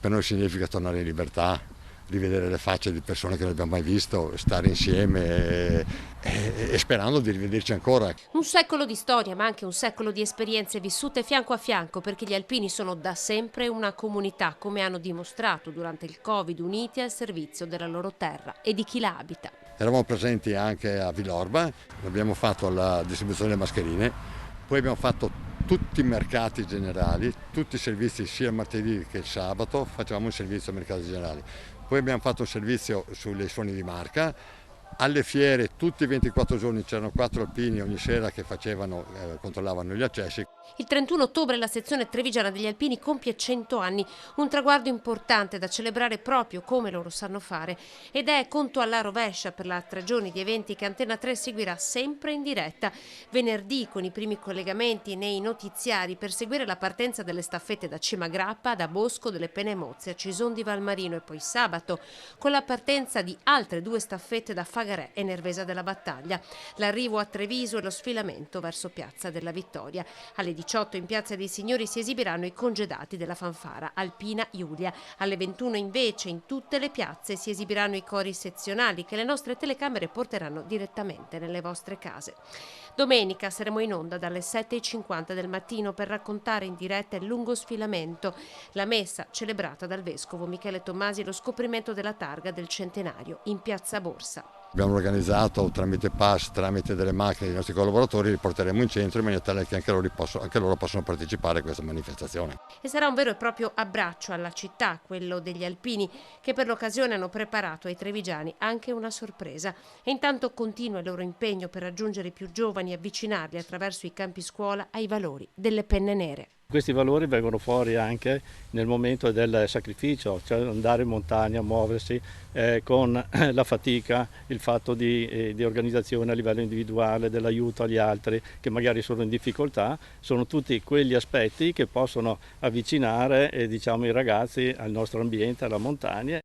per noi significa tornare in libertà, rivedere le facce di persone che non abbiamo mai visto, stare insieme e sperando di rivederci ancora. Un secolo di storia, ma anche un secolo di esperienze vissute fianco a fianco, perché gli alpini sono da sempre una comunità, come hanno dimostrato durante il Covid, uniti al servizio della loro terra e di chi la abita. Eravamo presenti anche a Villorba, abbiamo fatto la distribuzione delle mascherine, poi abbiamo fatto tutti i mercati generali, tutti i servizi sia il martedì che il sabato, facevamo un servizio ai mercati generali. Poi abbiamo fatto un servizio sulle suoni di Marca, alle fiere tutti i 24 giorni c'erano 4 alpini ogni sera che controllavano gli accessi. Il 31 ottobre la sezione trevigiana degli alpini compie 100 anni, un traguardo importante da celebrare proprio come loro sanno fare, ed è conto alla rovescia per la 3 giorni di eventi che Antena 3 seguirà sempre in diretta. Venerdì con i primi collegamenti nei notiziari per seguire la partenza delle staffette da Cimagrappa, da Bosco delle Penemozze a Cison di Valmarino, e poi sabato con la partenza di altre 2 staffette da Fagarè e Nervesa della Battaglia, l'arrivo a Treviso e lo sfilamento verso Piazza della Vittoria. Alle 18 in Piazza dei Signori si esibiranno i congedati della fanfara Alpina Giulia. Alle 21 invece in tutte le piazze si esibiranno i cori sezionali che le nostre telecamere porteranno direttamente nelle vostre case. Domenica saremo in onda dalle 7:50 del mattino per raccontare in diretta il lungo sfilamento, la messa celebrata dal vescovo Michele Tommasi e lo scoprimento della targa del centenario in Piazza Borsa. Abbiamo organizzato tramite pass, tramite delle macchine dei nostri collaboratori, li porteremo in centro in maniera tale che anche loro possono partecipare a questa manifestazione. E sarà un vero e proprio abbraccio alla città, quello degli alpini, che per l'occasione hanno preparato ai trevigiani anche una sorpresa. E intanto continua il loro impegno per raggiungere i più giovani e avvicinarli attraverso i campi scuola ai valori delle penne nere. Questi valori vengono fuori anche nel momento del sacrificio, cioè andare in montagna, muoversi con la fatica, il fatto di organizzazione a livello individuale, dell'aiuto agli altri che magari sono in difficoltà, sono tutti quegli aspetti che possono avvicinare i ragazzi al nostro ambiente, alla montagna.